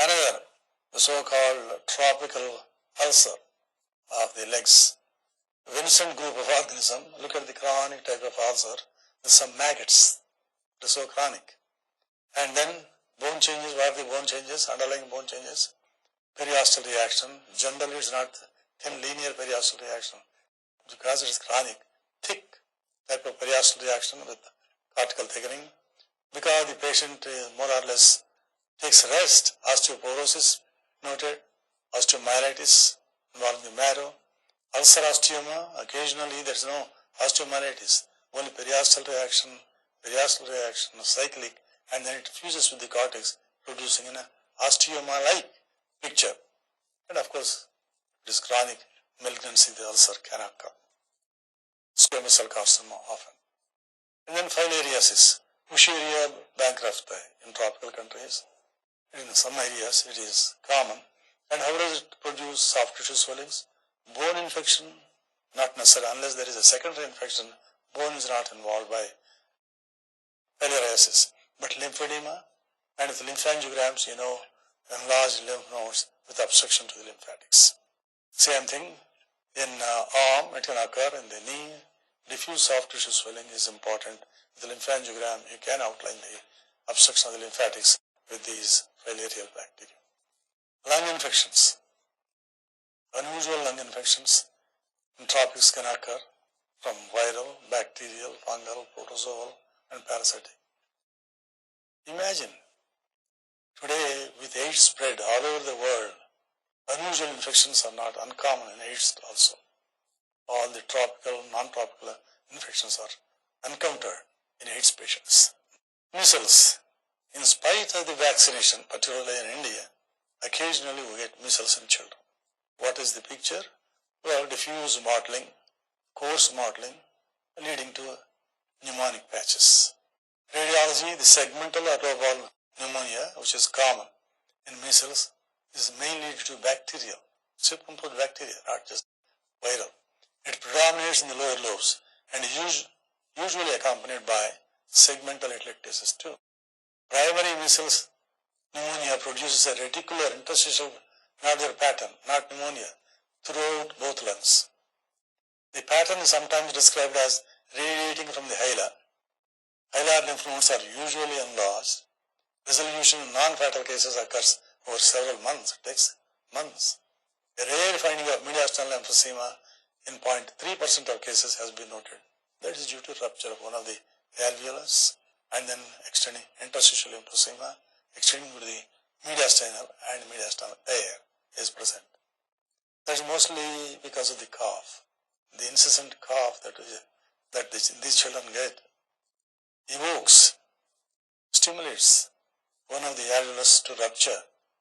Another, the so-called tropical ulcer of the legs. Vincent group of organism, look at the chronic type of ulcer, with some maggots, it is so chronic. And then bone changes, what are the bone changes, underlying bone changes? Periosteal reaction, generally it's not thin linear periosteal reaction, because it is chronic, thick type of periosteal reaction with cortical thickening. Because the patient more or less takes rest, osteoporosis noted, osteomyelitis involving the marrow, ulcer osteoma, occasionally there is no osteomyelitis, only periosteal reaction, cyclic, and then it fuses with the cortex, producing an osteoma-like picture. And of course, it is chronic malignancy, the ulcer can occur. Squamous cell carcinoma often. And then filariasis, Usheria bankrupta in tropical countries. In some areas it is common. And how does it produce soft tissue swellings? Bone infection, not necessary unless there is a secondary infection. Bone is not involved by filariasis. But lymphedema and with lymphangiograms, enlarged lymph nodes with obstruction to the lymphatics. Same thing in arm, it can occur in the knee. Diffuse soft tissue swelling is important. With the lymphangiogram, you can outline the obstruction of the lymphatics with these filarial bacteria. Lung infections. Unusual lung infections in tropics can occur from viral, bacterial, fungal, protozoal, and parasitic. Imagine, today with AIDS spread all over the world, unusual infections are not uncommon in AIDS also. All the tropical, non-tropical infections are encountered in AIDS patients. Measles. In spite of the vaccination, particularly in India, occasionally we get measles in children. What is the picture? Well, diffuse mottling, coarse mottling, leading to pneumonic patches. Radiology, the segmental arterial pneumonia, which is common in measles, is mainly due to bacterial, symptom-put bacteria, not just viral. It predominates in the lower lobes and is usually accompanied by segmental atelectasis too. Primary measles pneumonia produces a reticular interstitial nodular pattern, not pneumonia, throughout both lungs. The pattern is sometimes described as radiating from the hila. Hilar lymph nodes are usually enlarged. Resolution in non-fatal cases occurs over several months. It takes months. A rare finding of mediastinal emphysema in 0.3% of cases has been noted. That is due to rupture of one of the alveolus and then extending interstitial emphysema, extending to the mediastinal and mediastinal air is present. That is mostly because of the cough. The incessant cough that these children get evokes, stimulates one of the alveolus to rupture,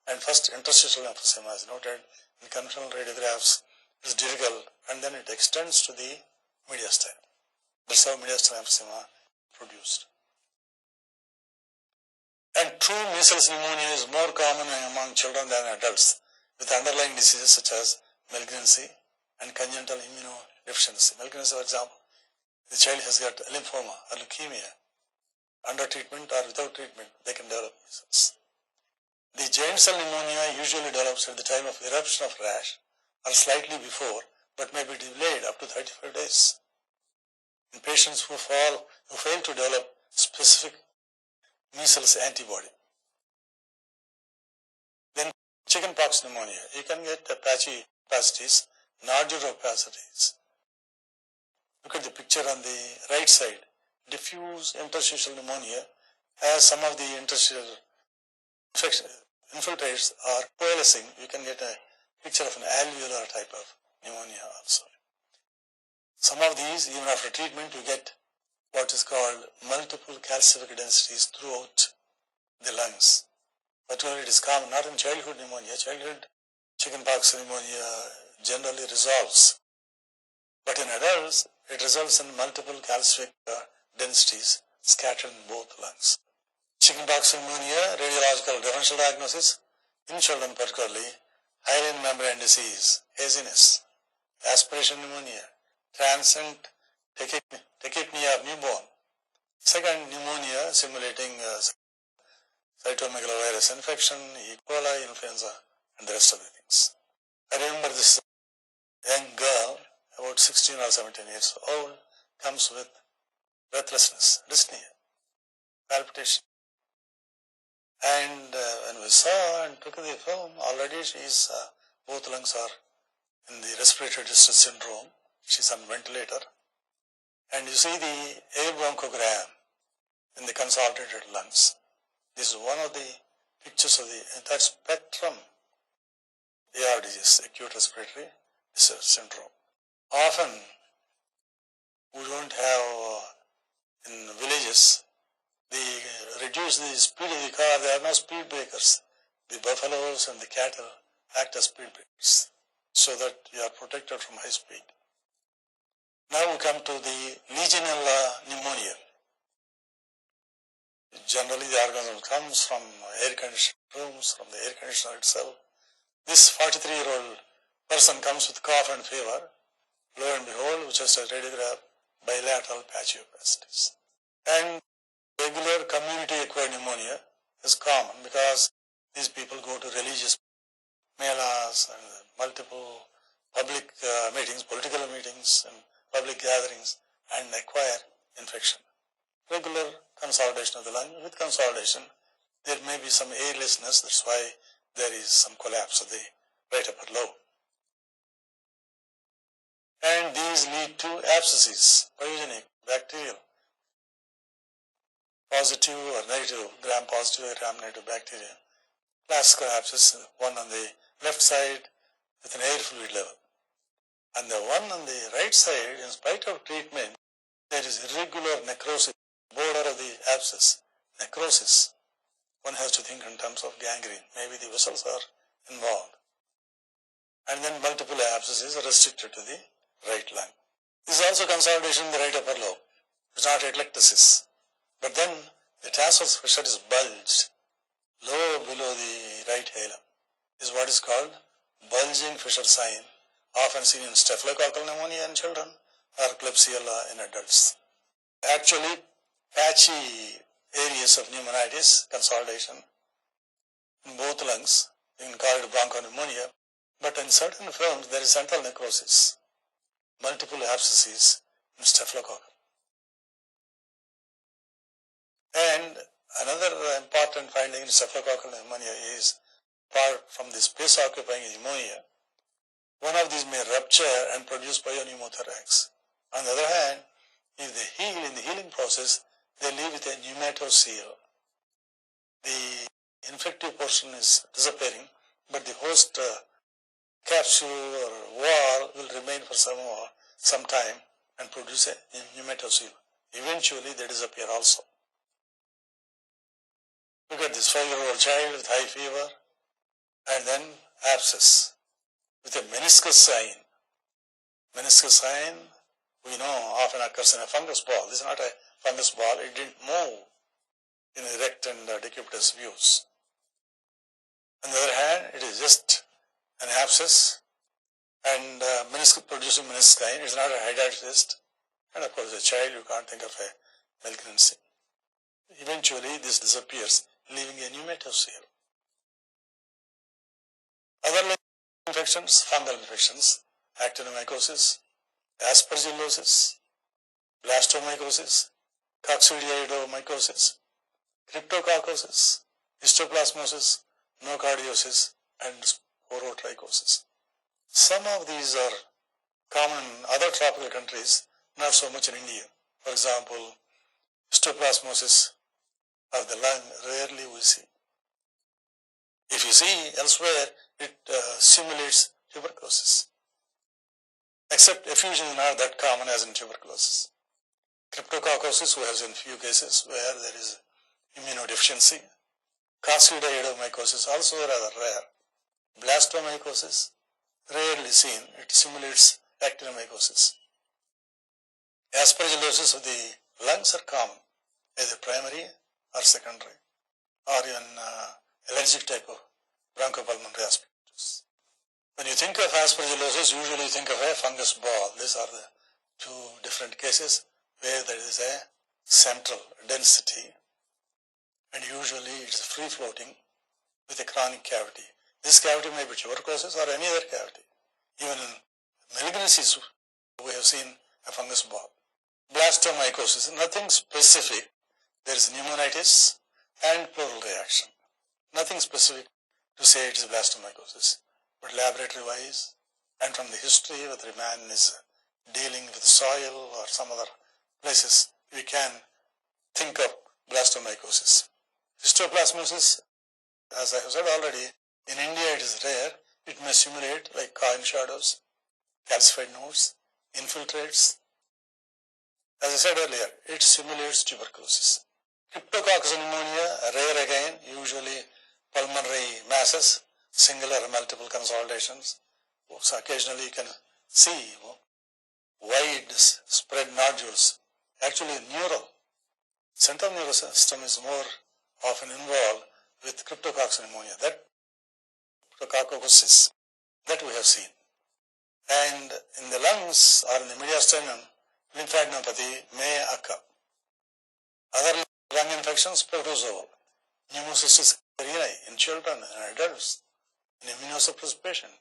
and first interstitial emphysema is noted in conventional radiographs. It is dirigal and then it extends to the mediastinum. That's how mediastinal emphysema produced. And true measles pneumonia is more common among children than adults, with underlying diseases such as malignancy and congenital immunodeficiency. Malignancy, for example, the child has got lymphoma or leukemia. Under treatment or without treatment, they can develop measles. The giant cell pneumonia usually develops at the time of eruption of rash or slightly before, but may be delayed up to 35 days. In patients who fail to develop specific measles antibody. Then chickenpox pneumonia. You can get patchy opacities, nodular opacities. Look at the picture on the right side. Diffuse interstitial pneumonia, as some of the interstitial infiltrates are coalescing. You can get a picture of an alveolar type of pneumonia also. Some of these, even after treatment, you get what is called multiple calcific densities throughout the lungs. Particularly it is common, not in childhood pneumonia. Childhood chickenpox pneumonia generally resolves. But in adults, it results in multiple calcific densities scattered in both lungs. Chickenpox pneumonia, radiological differential diagnosis, in children particularly, hyaline membrane disease, haziness, aspiration pneumonia, transient tachypnea of newborn. Second, pneumonia simulating cytomegalovirus infection, E. coli, influenza, and the rest of the things. I remember this young girl, about 16 or 17 years old, comes with breathlessness, dyspnea, palpitation. And when we saw and took the film, already she's, both lungs are in the respiratory distress syndrome. She's on ventilator. And you see the air bronchogram in the consolidated lungs. This is one of the pictures of the entire spectrum, ARDS, acute respiratory distress syndrome. Often, we don't have, in villages, they reduce the speed of the car. There are no speed breakers. The buffaloes and the cattle act as speed breakers so that you are protected from high speed. Now we come to the legionella pneumonia. Generally, the organism comes from air-conditioned rooms, from the air conditioner itself. This 43-year-old person comes with cough and fever. Lo and behold, we just a radiograph, bilateral patchy opacities. And regular community-acquired pneumonia is common because these people go to religious melas and multiple public meetings, political meetings, and public gatherings, and acquire infection. Regular consolidation of the lung. With consolidation, there may be some airlessness. That's why there is some collapse of the right upper lobe. And these lead to abscesses, pyogenic, bacterial, positive or negative, gram-positive or gram-negative bacteria. Classical abscess, one on the left side with an air fluid level. And the one on the right side, in spite of treatment, there is irregular necrosis, border of the abscess, necrosis. One has to think in terms of gangrene. Maybe the vessels are involved. And then multiple abscesses are restricted to the right lung. This is also consolidation in the right upper lobe. It's not atelectasis. But then the transverse fissure is bulged low below the right hilum. This is what is called bulging fissure sign, often seen in staphylococcal pneumonia in children or Klebsiella in adults. Actually, patchy areas of pneumonitis, consolidation in both lungs, you can call it bronchopneumonia, but in certain films there is central necrosis, multiple abscesses in staphylococcal. And another important finding in staphylococcal pneumonia is, apart from the space-occupying pneumonia, one of these may rupture and produce pneumothorax. On the other hand, if they heal in the healing process, they leave with a pneumatocele. The infective portion is disappearing, but the host capsule or wall will remain for some time and produce a pneumatocele. Eventually, they disappear also. Look at this 5-year-old child with high fever and then abscess with a meniscus sign. Meniscus sign, we know, often occurs in a fungus ball. This is not a fungus ball. It didn't move in erect and decupitous views. On the other hand, it is just an abscess and producing meniscus. It is not a hydatid cyst. And of course, a child, you can't think of a malignancy. Eventually, this disappears, leaving a pneumatocele. Other infections, fungal infections, actinomycosis, Aspergillosis, blastomycosis, coccidioidomycosis, cryptococcosis, histoplasmosis, nocardiosis, and sporotrichosis. Some of these are common in other tropical countries, not so much in India. For example, histoplasmosis of the lung, rarely we see. If you see elsewhere, it simulates tuberculosis. Except effusion is not that common as in tuberculosis. Cryptococcosis, we have seen few cases where there is immunodeficiency. Coccidioidomycosis, also rather rare. Blastomycosis, rarely seen. It simulates actinomycosis. Aspergillosis of the lungs are common, either primary or secondary, or even allergic type of bronchopulmonary aspergillosis. When you think of aspergillosis, usually you think of a fungus ball. These are the two different cases where there is a central density and usually it's free floating with a chronic cavity. This cavity may be tuberculosis or any other cavity. Even in malignancies, we have seen a fungus ball. Blastomycosis, nothing specific. There is pneumonitis and pleural reaction. Nothing specific to say it is blastomycosis. But laboratory-wise, and from the history, whether a man is dealing with soil or some other places, we can think of blastomycosis. Histoplasmosis, as I have said already, in India it is rare. It may simulate like coin shadows, calcified nodes, infiltrates. As I said earlier, it simulates tuberculosis. Cryptococcus pneumonia, rare again, usually pulmonary masses, single or multiple consolidations. So occasionally you can see wide spread nodules. Actually, neural, central nervous system is more often involved with cryptococcus pneumonia, that cryptococcosis, that we have seen. And in the lungs or in the mediastinum, lymphadenopathy may occur. Other lung infections, protozoal, pneumocystis carinii in children and adults, in immunosuppressed patient.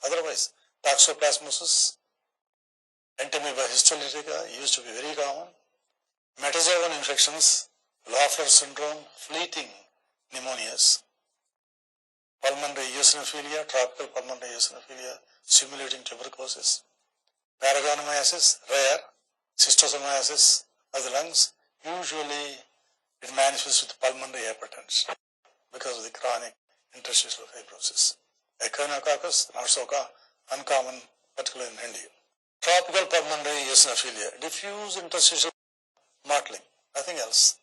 Otherwise, toxoplasmosis, Entamoeba histolytica used to be very common. Metazoan infections, Loeffler syndrome, fleeting pneumonias, pulmonary eosinophilia, tropical pulmonary eosinophilia, simulating tuberculosis, paragonomyosis, rare, schistosomiasis of the lungs, usually it manifests with pulmonary hypertension because of the chronic interstitial fibrosis. Echinococcus, not so uncommon, particularly in India. Tropical pulmonary eosinophilia, diffuse interstitial mottling, nothing else.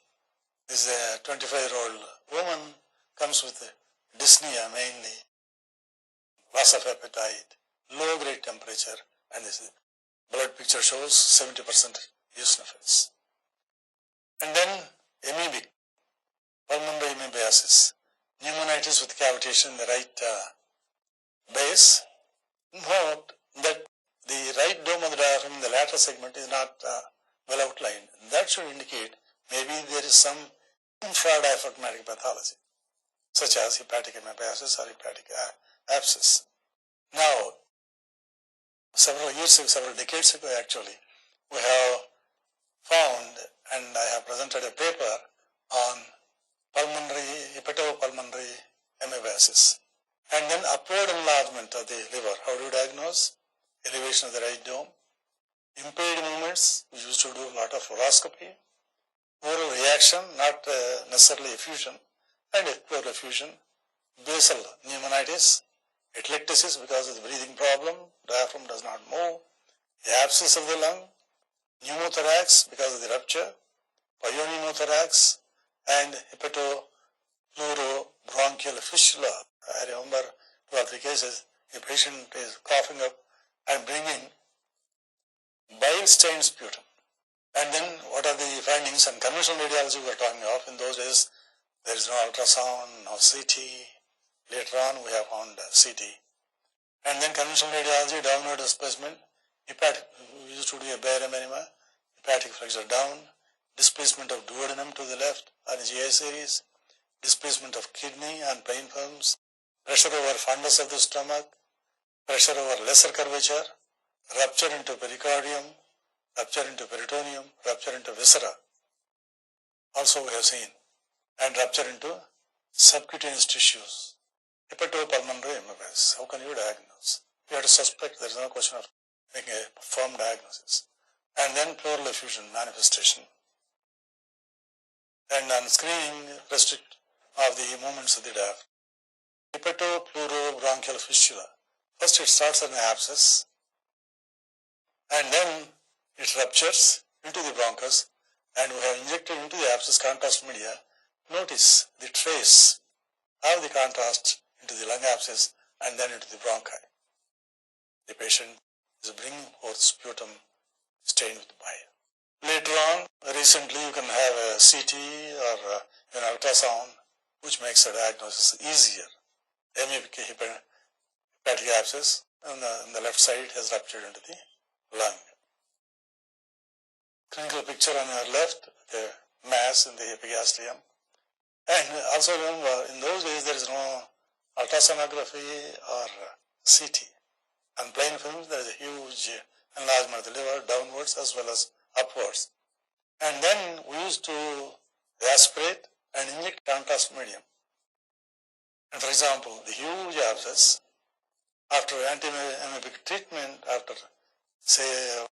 This is a 25-year-old woman, comes with dyspnea mainly, loss of appetite, low-grade temperature, and this blood picture shows 70% eosinophils. And then amoebic, pulmonary membiasis, pneumonitis with cavitation in the right base. Note that the right dome of the diaphragm in the lateral segment is not well outlined. That should indicate maybe there is some infradiaphragmatic pathology, such as hepatic membiasis or hepatic abscess. Now, several decades ago actually, we have found, and I have presented a paper on hepatopulmonary amoebiasis. And then upward enlargement of the liver. How do you diagnose? Elevation of the right dome. Impaired movements, we used to do a lot of fluoroscopy. Oral reaction, not necessarily effusion, and pleural effusion. Basal pneumonitis, atelectasis because of the breathing problem, diaphragm does not move. The abscess of the lung, pneumothorax because of the rupture, pneumothorax, and hepatopleuropbronchial fistula. I remember 2 or 3 cases, the patient is coughing up and bringing bile-stained sputum. And then what are the findings? And conventional radiology we are talking of, in those days there is no ultrasound, no CT. Later on we have found CT. And then conventional radiology, downward displacement, hepatic, we used to do a bare enema, hepatic flexure down, displacement of duodenum to the left on GI series, displacement of kidney and plain films, pressure over fundus of the stomach, pressure over lesser curvature, rupture into pericardium, rupture into peritoneum, rupture into viscera. Also we have seen, and rupture into subcutaneous tissues. Hepatopulmonary amoebiasis. How can you diagnose? You have to suspect, there is no question of making a firm diagnosis. And then pleural effusion manifestation. And on screening, restrict of the movements of the diaphragm. Hepatopleuropbronchial fistula. First it starts as an abscess, and then it ruptures into the bronchus, and we have injected into the abscess contrast media. Notice the trace of the contrast into the lung abscess and then into the bronchi. The patient is bringing forth sputum stained with bile. Later on, recently you can have a CT or an ultrasound, which makes the diagnosis easier. Hepatic abscess on the left side has ruptured into the lung. Clinical picture on your left, the mass in the epigastrium, And also remember, in those days there is no ultrasonography or CT. On plain films there is a huge enlargement of the liver downwards as well as upwards. And then we used to aspirate and inject contrast medium. And for example, the huge abscess, after anti-emetic treatment, after say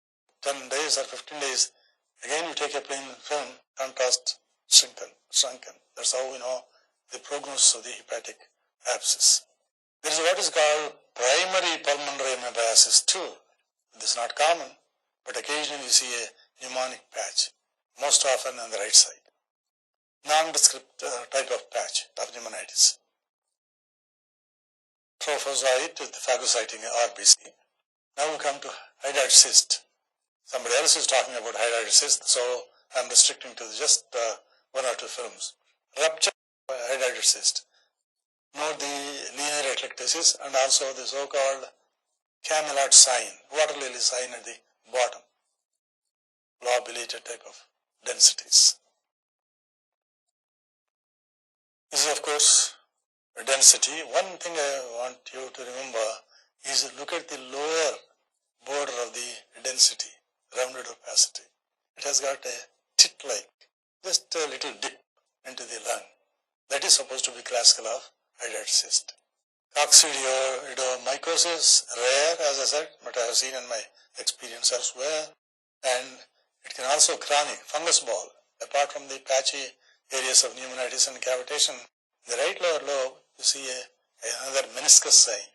10 days or 15 days, again you take a plain film, contrast shrunken. That's how we know the prognosis of the hepatic abscess. There is what is called primary pulmonary membiasis too. This is not common, but occasionally you see a pneumonic patch, most often on the right side. Nondescript type of patch of pneumonitis. Trophozoite with phagocyting RBC. Now we come to hydatid cyst. Somebody else is talking about hydatid cyst, so I'm restricting to just one or two films. Rupture hydatid cyst. Note the linear atelectasis and also the so-called camelot sign, water lily sign at the bottom. Lobulated type of densities. This is of course density. One thing I want you to remember is look at the lower border of the density, rounded opacity. It has got a tit-like, just a little dip into the lung. That is supposed to be classical of hydatid cyst. Coccidioidomycosis, rare as I said, but I have seen in my experience elsewhere. And it can also chronic, fungus ball. Apart from the patchy areas of pneumonitis and cavitation, in the right lower lobe, you see another meniscus sign,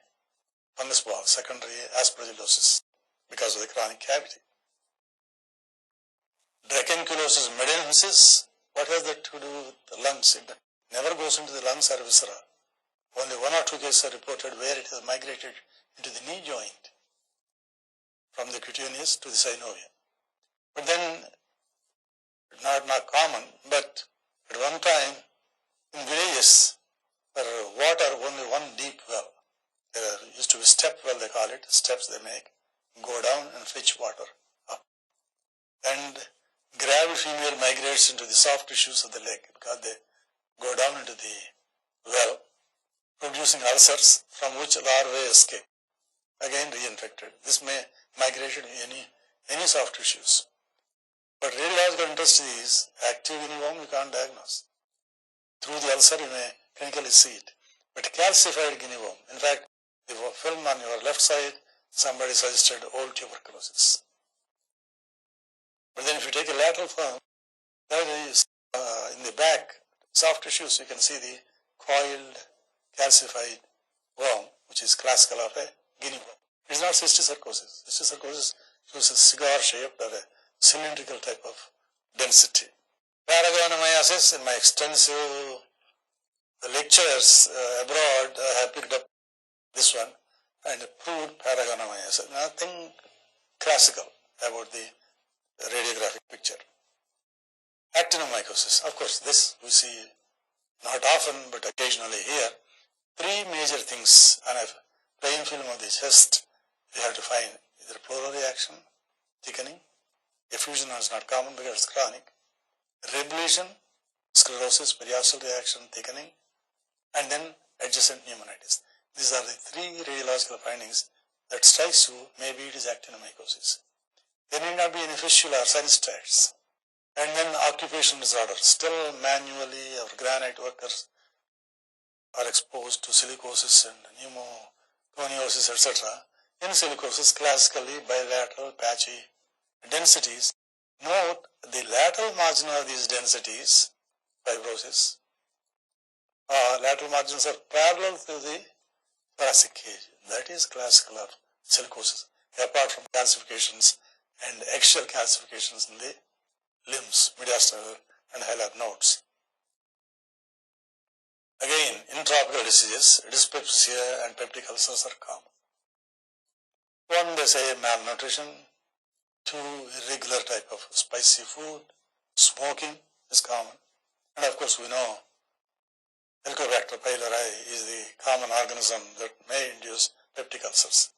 fungus ball, secondary aspergillosis, because of the chronic cavity. Dracunculosis medinensis, what has that to do with the lungs? It never goes into the lungs or viscera. Only one or two cases are reported where it has migrated into the knee joint from the cutaneous to the synovium. But then, not common, but at one time in villages where water, only one deep well, there used to be step well, they call it, steps they make, go down and fetch water up. And gravid female migrates into the soft tissues of the leg because they go down into the well, producing ulcers from which larvae escape, again reinfected. This may migrate into any soft tissues. But radiological interest is active gingivom you can't diagnose. Through the ulcer you may clinically see it. But calcified gingivom, in fact, the film on your left side, somebody suggested old tuberculosis. But then if you take a lateral film, there is in the back, soft tissues, you can see the coiled calcified worm, which is classical of a guinea worm. It is not cysticercosis. Cysticercosis shows a cigar-shaped or a cylindrical type of density. Paragonomyiasis, in my extensive lectures abroad, I have picked up this one and proved paragonomyiasis. Nothing classical about the radiographic picture. Actinomycosis, of course, this we see not often but occasionally here. Three major things on a plain film of the chest you have to find: either pleural reaction, thickening, effusion is not common because it's chronic, reblation, sclerosis, periostal reaction, thickening, and then adjacent pneumonitis. These are the three radiological findings that strikes you maybe it is actinomycosis. There need not be any fistula or sinusitis. And then occupational disorders. Still manually our granite workers are exposed to silicosis and pneumoconiosis, etc. In silicosis, classically bilateral patchy densities. Note the lateral margin of these densities, fibrosis, lateral margins are parallel to the thoracic cage. That is classical of silicosis, apart from calcifications and axial calcifications in the limbs, mediastinal and hilar nodes. Again, in tropical diseases, dyspepsia and peptic ulcers are common. One, they say malnutrition. Two, irregular type of spicy food. Smoking is common. And of course we know Helicobacter pylori is the common organism that may induce peptic ulcers.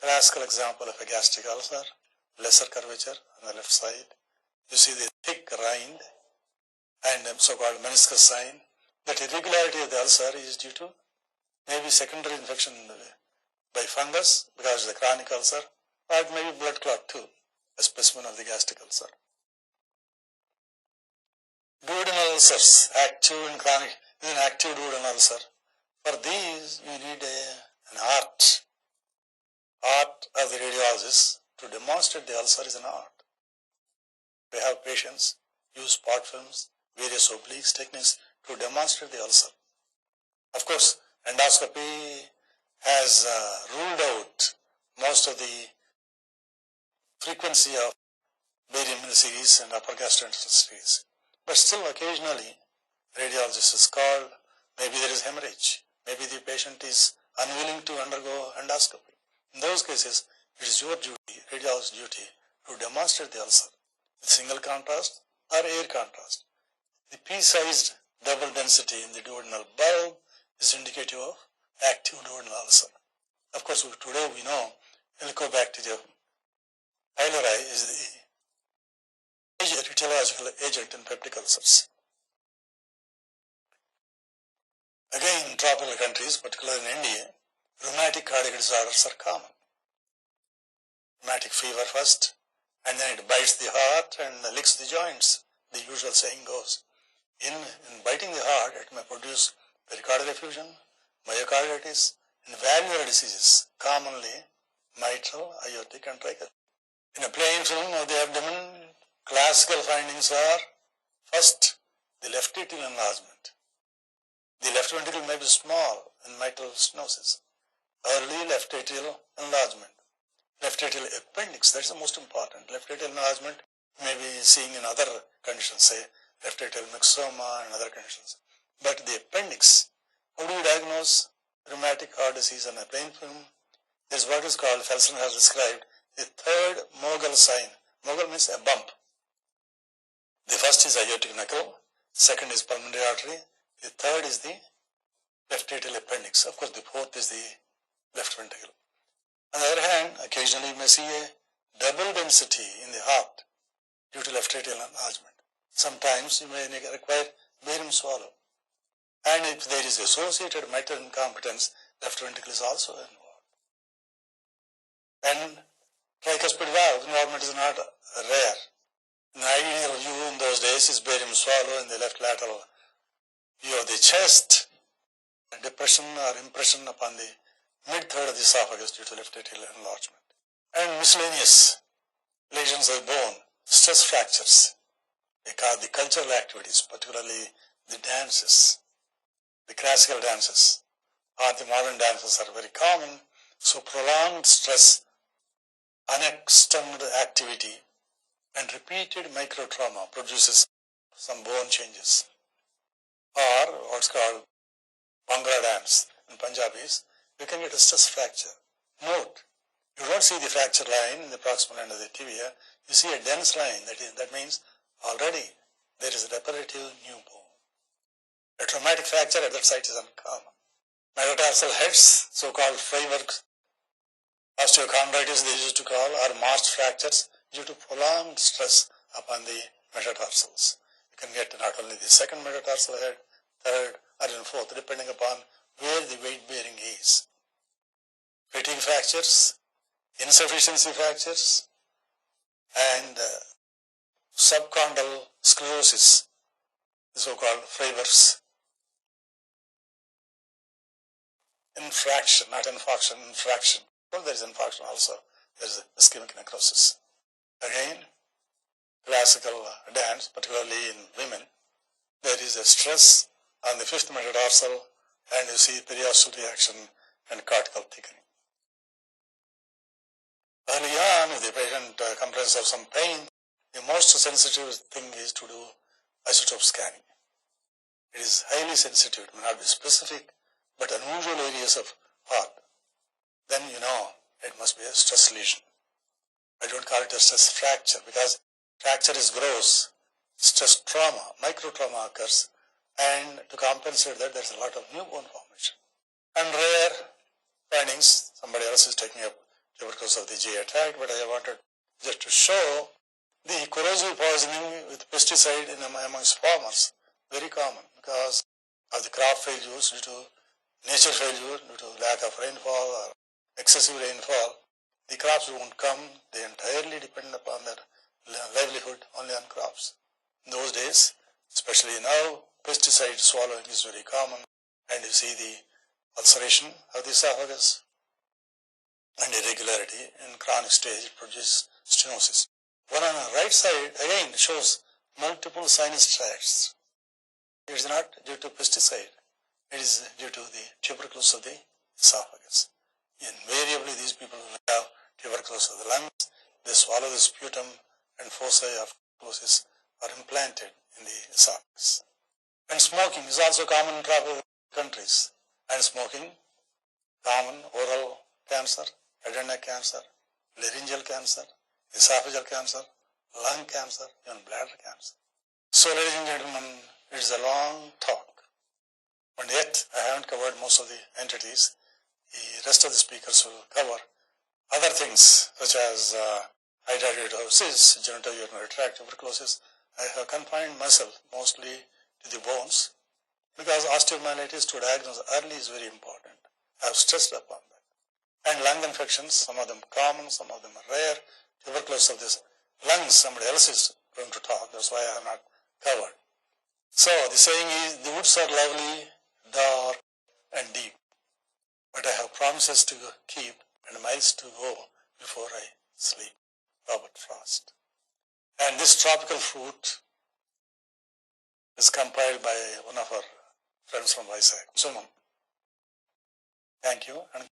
Classical example of a gastric ulcer, lesser curvature on the left side. You see the thick rind and so-called meniscus sign. That irregularity of the ulcer is due to maybe secondary infection by fungus because of the chronic ulcer, or it may be blood clot too, a specimen of the gastric ulcer. Duodenal ulcers, active and chronic, is an active duodenal ulcer. For these, you need an art of the radiologist to demonstrate the ulcer is an art. We have patients use spot films, various obliques techniques to demonstrate the ulcer. Of course, endoscopy has ruled out most of the frequency of barium in the series and upper gastrointestinal series. But still occasionally, radiologist is called, maybe there is hemorrhage, maybe the patient is unwilling to undergo endoscopy. In those cases, it is your duty, radiologist's duty, to demonstrate the ulcer with single contrast or air contrast. The pea-sized double density in the duodenal bulb is indicative of active duodenal ulcer. Of course, today we know Helicobacter pylori is the major etiological agent in peptic ulcers. Again, in tropical countries, particularly in India, rheumatic cardiac disorders are common. Rheumatic fever first, and then it bites the heart and licks the joints, the usual saying goes. In biting the heart, it may produce pericardial effusion, myocarditis, and valvular diseases, commonly mitral, aortic, and tricuspid. In a plain film of the abdomen, classical findings are, first, the left atrial enlargement. The left ventricle may be small in mitral stenosis. Early left atrial enlargement. Left atrial appendix, that's the most important. Left atrial enlargement may be seen in other conditions, say left atrial myxoma and other conditions. But the appendix, how do you diagnose rheumatic heart disease on a plain film? There is what is called, Felsen has described, the third Mogul sign. Mogul means a bump. The first is aortic knuckle, second is pulmonary artery, the third is the left atrial appendix. Of course, the fourth is the left ventricle. On the other hand, occasionally you may see a double density in the heart due to left atrial enlargement. Sometimes you may require barium swallow. And if there is associated mitral incompetence, left ventricle is also involved. And tricuspid valve involvement is not rare. An ideal view in those days is barium swallow in the left lateral view of the chest, depression or impression upon the mid-third of the esophagus due to left atrial enlargement. And miscellaneous lesions of bone, stress fractures, because the cultural activities, particularly the dances, the classical dances, or the modern dances are very common, so prolonged stress, unaccustomed activity, and repeated microtrauma produces some bone changes. Or what's called Bhangra dance in Punjabis, you can get a stress fracture. Note, you don't see the fracture line in the proximal end of the tibia, you see a dense line, that means already there is a reparative new bone. A traumatic fracture at that site is uncommon. Metatarsal heads, so-called Freiberg osteochondritis they used to call, are marched fractures due to prolonged stress upon the metatarsals. You can get not only the second metatarsal head, third, or even fourth, depending upon where the weight bearing is. Fatigue fractures, insufficiency fractures, and subchondral sclerosis, the so-called Freiberg's infraction, not infarction, infraction. Well, there is infarction also. There is ischemic necrosis. Again, classical dance, particularly in women, there is a stress on the fifth metatarsal, and you see periostal reaction and cortical thickening. Early on, if the patient complains of some pain, the most sensitive thing is to do isotope scanning. It is highly sensitive, it may not be specific, but unusual areas of heart. Then you know it must be a stress lesion. I don't call it a stress fracture because fracture is gross. Stress trauma, microtrauma occurs, and to compensate that, there's a lot of new bone formation. And rare findings, somebody else is taking up tuberculosis of the GI tract, but I wanted just to show the corrosive poisoning with pesticide amongst farmers, very common, because of the crop failures due to nature failure, due to lack of rainfall or excessive rainfall, the crops won't come. They entirely depend upon their livelihood only on crops. In those days, especially now, pesticide swallowing is very common, and you see the ulceration of the esophagus and irregularity in chronic stage. It produces stenosis. One on the right side again shows multiple sinus tracts. It is not due to pesticide. It is due to the tuberculosis of the esophagus. Invariably, these people who have tuberculosis of the lungs, they swallow the sputum and foci of tuberculosis are implanted in the esophagus. And smoking is also common in tropical countries. And smoking, common oral cancer, head and neck cancer, laryngeal cancer, esophageal cancer, lung cancer, even bladder cancer. So, ladies and gentlemen, it is a long talk, but yet I haven't covered most of the entities. The rest of the speakers will cover other things such as hydradenosis, genitourinary tract tuberculosis. I have confined myself mostly to the bones because osteomyelitis to diagnose early is very important. I have stressed upon that. And lung infections, some of them common, some of them are rare. Tuberculosis of this lungs, somebody else is going to talk, that's why I have not covered. So the saying is, the woods are lovely, dark and deep, but I have promises to keep and miles to go before I sleep. Robert Frost. And this tropical fruit is compiled by one of our friends from Vizag, Suman. Thank you and